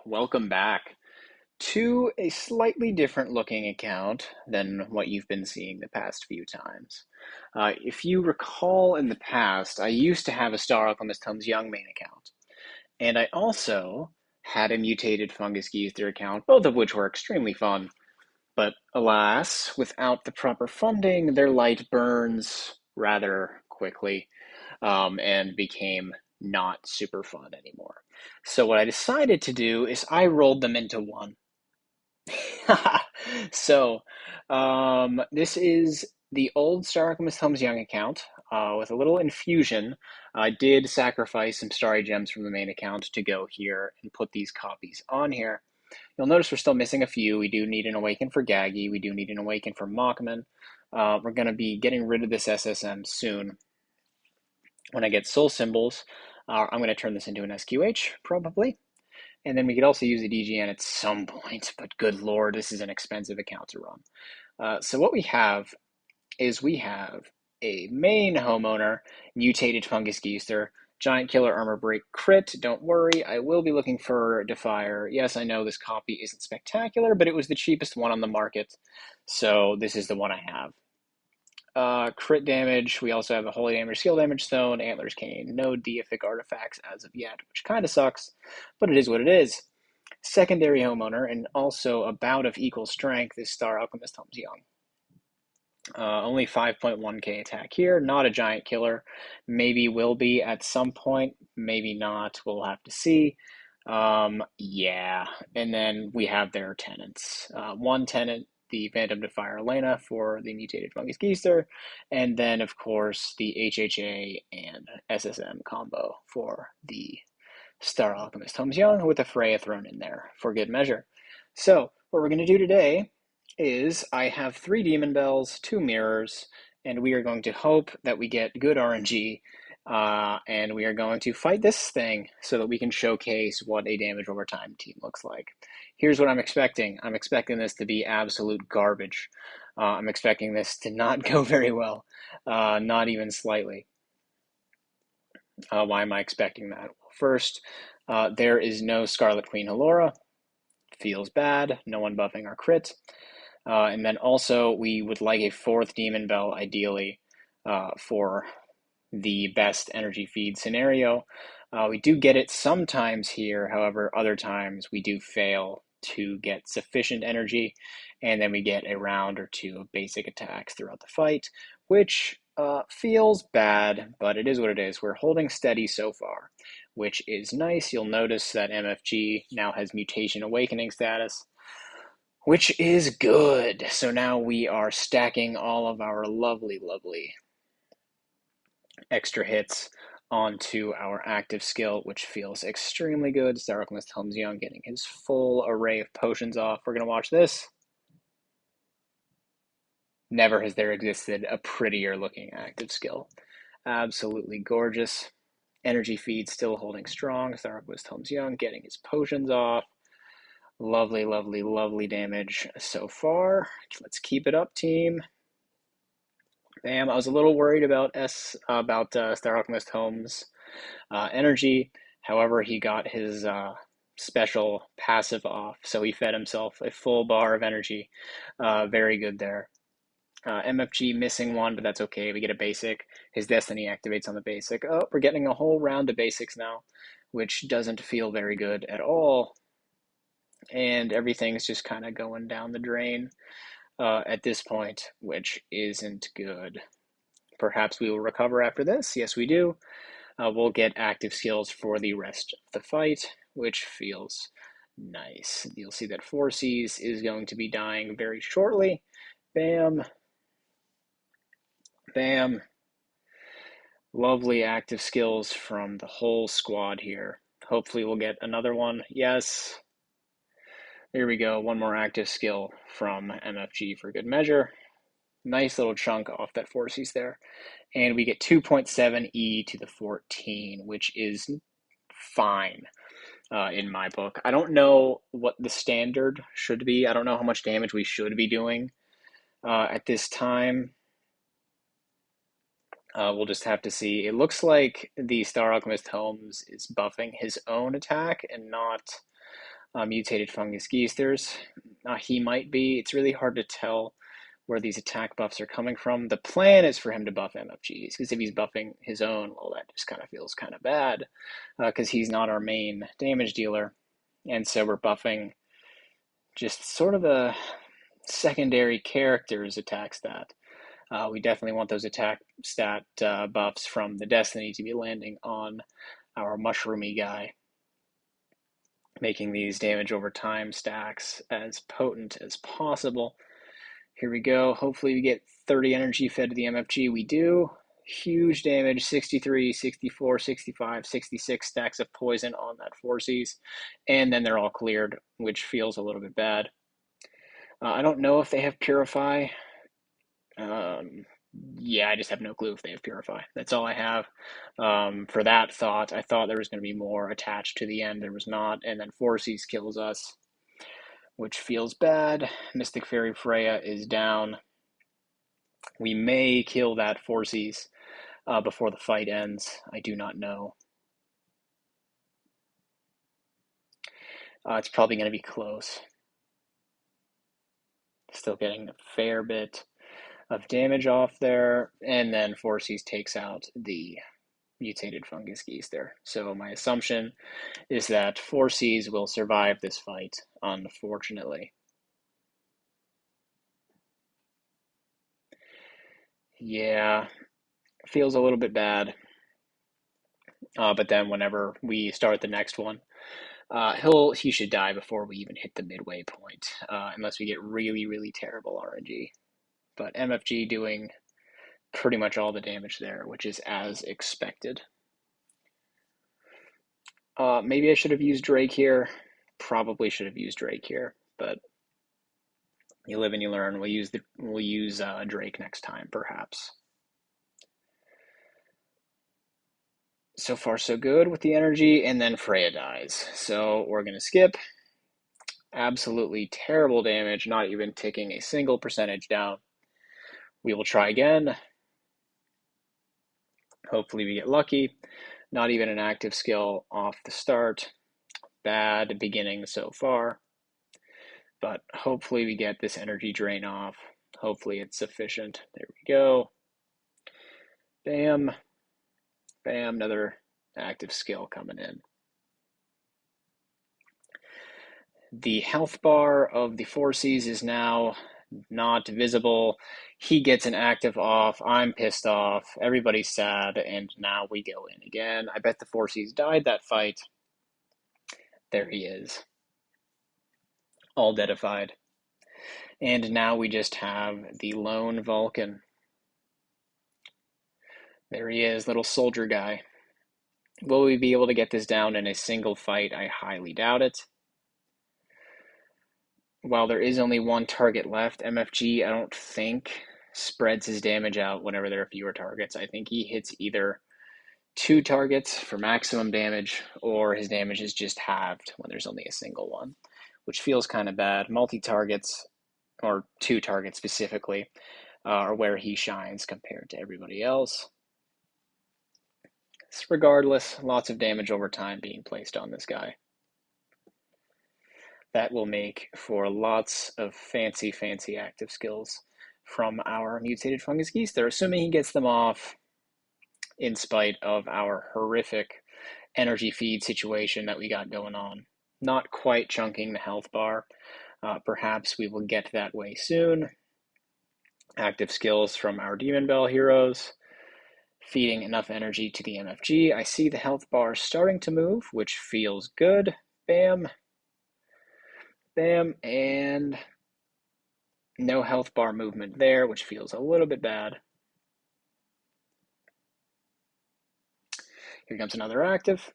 welcome back to a slightly different looking account than what you've been seeing the past few times. If you recall in the past, I used to have a Star Alchemist Holmes Young main account, and I also had a mutated Fungus Geezer account, both of which were extremely fun, but alas, without the proper funding, their light burns rather quickly and became not super fun anymore. So what I decided to do is I rolled them into one. So this is the old Star Alchemist Holmes Young account with a little infusion. I did sacrifice some Starry Gems from the main account to go here and put these copies on here. You'll notice we're still missing a few. We do need an Awaken for Gaggy. We do need an Awaken for Mockman. We're going to be getting rid of this SSM soon. When I get Soul Symbols, I'm going to turn this into an SQH, probably. And then we could also use a DGN at some point, but good lord, this is an expensive account to run. So what we have is we have a main homeowner, Mutated Fungus Geezer, Giant Killer Armor Break crit. Don't worry, I will be looking for Defier. Yes, I know this copy isn't spectacular, but it was the cheapest one on the market, so this is the one I have. Crit damage, we also have a Holy Damage, Skill Damage Stone, Antlers Cane, no deific artifacts as of yet, which kind of sucks, but it is what it is. Secondary homeowner, and also a bout of equal strength, is Star Alchemist Holmes Young. Only 5.1k attack here, not a giant killer. Maybe will be at some point, maybe not, we'll have to see. Yeah, and then we have their tenants. One tenant, the Phantom Defier Elena for the Mutated Fungus Geezer, and then, of course, the HHA and SSM combo for the Star Alchemist Holmes Young with a Freya thrown in there for good measure. So, what we're going to do today is I have 3 Demon Bells, 2 Mirrors, and we are going to hope that we get good RNG, and we are going to fight this thing so that we can showcase what a damage over time team looks like. Here's what I'm expecting. I'm expecting this to be absolute garbage. I'm expecting this to not go very well, not even slightly. Why am I expecting that? Well, first, there is no Scarlet Queen Halora. Feels bad. No one buffing our crit. And then also, we would like a 4th Demon Bell, ideally, for the best energy feed scenario. We do get it sometimes here, however, other times we do fail to get sufficient energy, and then we get a round or 2 of basic attacks throughout the fight, which feels bad, but it is what it is. We're holding steady so far, which is nice. You'll notice that MFG now has Mutation Awakening status, which is good. So now we are stacking all of our lovely, lovely extra hits onto our active skill, which feels extremely good. Star Alchemist Holmes Young getting his full array of potions off. We're going to watch this. Never has there existed a prettier looking active skill. Absolutely gorgeous. Energy feed still holding strong. Star Alchemist Holmes Young getting his potions off. Lovely, lovely, lovely damage so far. Let's keep it up, team. Bam. I was a little worried about Star Alchemist Holmes energy. However, he got his special passive off, so he fed himself a full bar of energy. Very good there. MFG missing one, but that's okay. We get a basic. His destiny activates on the basic. Oh, we're getting a whole round of basics now, which doesn't feel very good at all. And everything's just kind of going down the drain at this point, which isn't good. Perhaps we will recover after this. Yes, we do. We'll get active skills for the rest of the fight, which feels nice. You'll see that 4Cs is going to be dying very shortly. Bam. Bam. Lovely active skills from the whole squad here. Hopefully we'll get another one. Yes. There we go. One more active skill from MFG for good measure. Nice little chunk off that 4Cs there. And we get 2.7 E to the 14, which is fine in my book. I don't know what the standard should be. I don't know how much damage we should be doing at this time. We'll just have to see. It looks like the Star Alchemist Holmes is buffing his own attack and not mutated fungus geisters. He might be. It's really hard to tell where these attack buffs are coming from. The plan is for him to buff MFGs, because if he's buffing his own, well, that just kind of feels kind of bad, because he's not our main damage dealer. And so we're buffing just sort of a secondary character's attack stat. We definitely want those attack stat buffs from the Destiny to be landing on our mushroomy guy, making these damage over time stacks as potent as possible. Here we go. Hopefully we get 30 energy fed to the MFG. We do. Huge damage, 63, 64, 65, 66 stacks of poison on that 4Cs. And then they're all cleared, which feels a little bit bad. I don't know if they have Purify. Yeah, I just have no clue if they have Purify. That's all I have for that thought. I thought there was going to be more attached to the end. There was not. And then 4Cs kills us, which feels bad. Mystic Fairy Freya is down. We may kill that 4Cs before the fight ends. I do not know. It's probably going to be close. Still getting a fair bit of damage off there. And then 4Cs takes out the mutated fungus geese there. So my assumption is that 4Cs will survive this fight, unfortunately. Yeah, feels a little bit bad. But then whenever we start the next one, he should die before we even hit the midway point, unless we get really, really terrible RNG. But MFG doing pretty much all the damage there, which is as expected. Maybe I should have used Drake here. Probably should have used Drake here, but you live and you learn. We'll use Drake next time, perhaps. So far, so good with the energy, and then Freya dies. So we're gonna skip. Absolutely terrible damage, not even ticking a single percentage down. We will try again. Hopefully we get lucky. Not even an active skill off the start. Bad beginning so far. But hopefully we get this energy drain off. Hopefully it's sufficient. There we go. Bam. Bam, another active skill coming in. The health bar of the 4Cs is now not visible. He gets an active off. I'm pissed off. Everybody's sad. And now we go in again. I bet the 4Cs died that fight. There he is. All deadified. And now we just have the lone Vulcan. There he is, little soldier guy. Will we be able to get this down in a single fight? I highly doubt it. While there is only one target left, MFG, I don't think, spreads his damage out whenever there are fewer targets. I think he hits either 2 targets for maximum damage, or his damage is just halved when there's only a single one, which feels kind of bad. Multi-targets, or 2 targets specifically, are where he shines compared to everybody else. Regardless, lots of damage over time being placed on this guy. That will make for lots of fancy, fancy active skills from our mutated fungus geese. They're assuming he gets them off in spite of our horrific energy feed situation that we got going on. Not quite chunking the health bar. Perhaps we will get that way soon. Active skills from our Demon Bell heroes. Feeding enough energy to the MFG. I see the health bar starting to move, which feels good. Bam. Bam. And no health bar movement there, which feels a little bit bad. Here comes another active.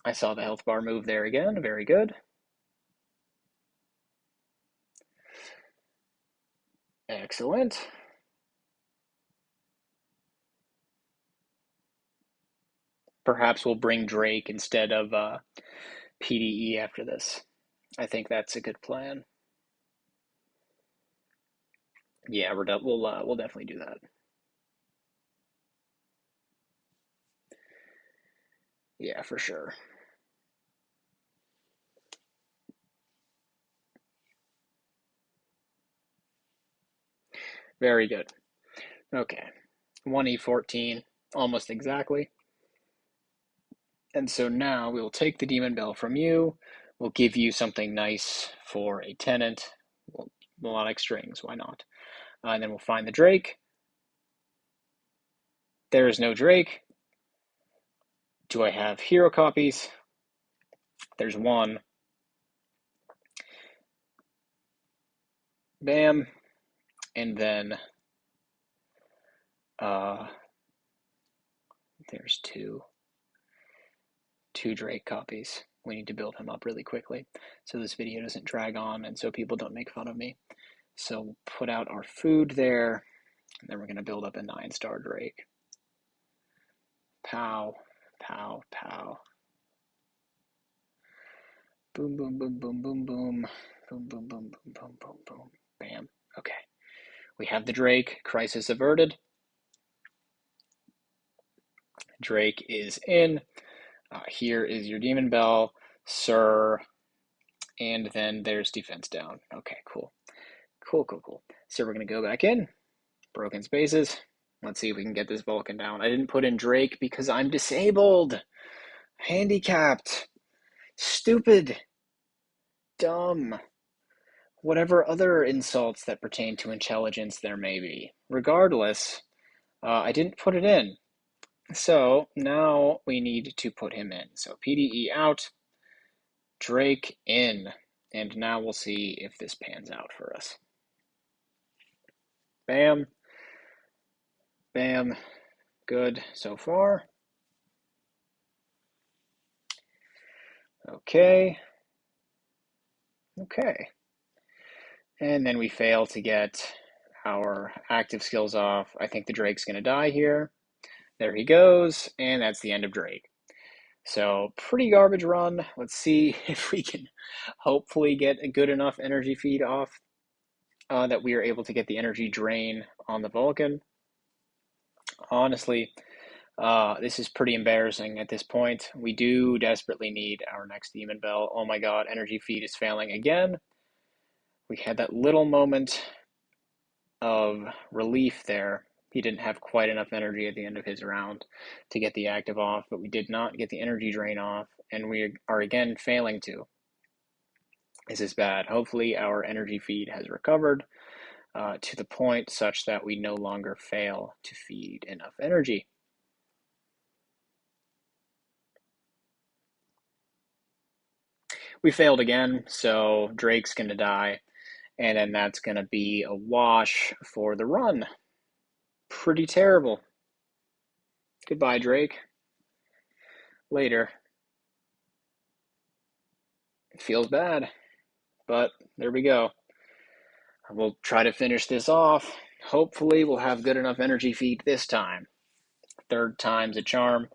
I saw the health bar move there again. Very good. Excellent. Perhaps we'll bring Drake instead of PDE after this. I think that's a good plan. Yeah, we'll definitely do that. Yeah, for sure. Very good. Okay. 1E14, almost exactly. And so now we'll take the demon bell from you. We'll give you something nice for a tenant. Melodic strings, why not? And then we'll find the Drake. There is no Drake. Do I have hero copies? There's one. Bam. And then there's two Drake copies. We need to build him up really quickly so this video doesn't drag on and so people don't make fun of me. So we'll put out our food there, and then we're going to build up a 9-star Drake. Pow, pow, pow. Boom, boom, boom, boom, boom, boom. Boom, boom, boom, boom, boom, boom, boom. Bam. Okay. We have the Drake. Crisis averted. Drake is in. Here is your Demon Bell, sir. And then there's defense down. Okay, cool. Cool, cool, cool. So we're going to go back in. Broken spaces. Let's see if we can get this Vulcan down. I didn't put in Drake because I'm disabled. Handicapped. Stupid. Dumb. Whatever other insults that pertain to intelligence there may be. Regardless, I didn't put it in. So now we need to put him in. So PDE out, Drake in. And now we'll see if this pans out for us. Bam. Bam. Good so far. Okay. Okay. And then we fail to get our active skills off. I think the Drake's going to die here. There he goes. And that's the end of Drake. So pretty garbage run. Let's see if we can hopefully get a good enough energy feed off that we are able to get the energy drain on the Vulcan. Honestly, this is pretty embarrassing at this point. We do desperately need our next Demon Bell. Oh my god, energy feed is failing again. We had that little moment of relief there. He didn't have quite enough energy at the end of his round to get the active off, but we did not get the energy drain off, and we are again failing to. This is bad. Hopefully our energy feed has recovered to the point such that we no longer fail to feed enough energy. We failed again, so Drake's going to die, and then that's going to be a wash for the run. Pretty terrible. Goodbye, Drake. Later. It feels bad, but there we go. We'll try to finish this off. Hopefully we'll have good enough energy feed this time. Third time's a charm,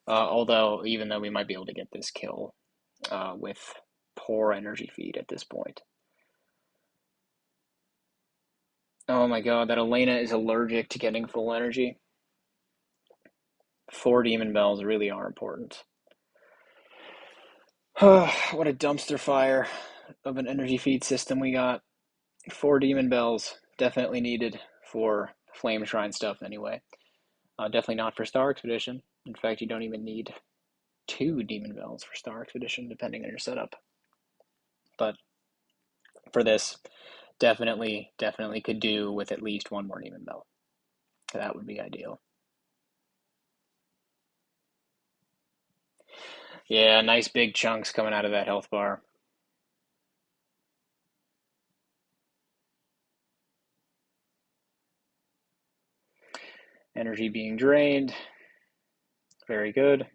although even though we might be able to get this kill with poor energy feed at this point. Oh my god, that Elena is allergic to getting full energy. 4 Demon Bells really are important. What a dumpster fire of an energy feed system we got. 4 Demon Bells, definitely needed for Flame Shrine stuff anyway. Definitely not for Star Expedition. In fact, you don't even need 2 Demon Bells for Star Expedition, depending on your setup. But for this, definitely could do with at least 1 more Demon Bell. That would be ideal. Yeah, nice big chunks coming out of that health bar. Energy being drained. Very good.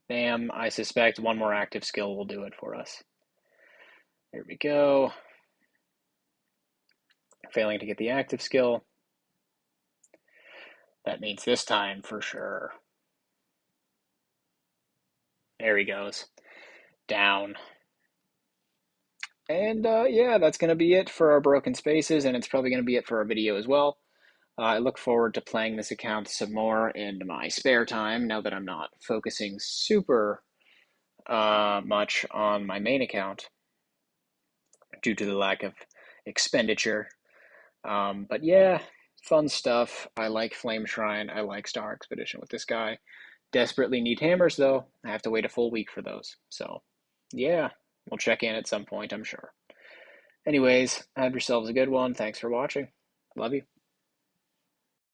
Bam. I suspect 1 more active skill will do it for us. There we go. Failing to get the active skill. That means this time for sure. There he goes. Down. And yeah, that's going to be it for our broken spaces, and it's probably going to be it for our video as well. I look forward to playing this account some more in my spare time, now that I'm not focusing super much on my main account due to the lack of expenditure. But yeah, fun stuff. I like Flame Shrine. I like Star Expedition with this guy. Desperately need hammers though. I have to wait a full week for those. So yeah, we'll check in at some point, I'm sure. Anyways, have yourselves a good one. Thanks for watching. Love you.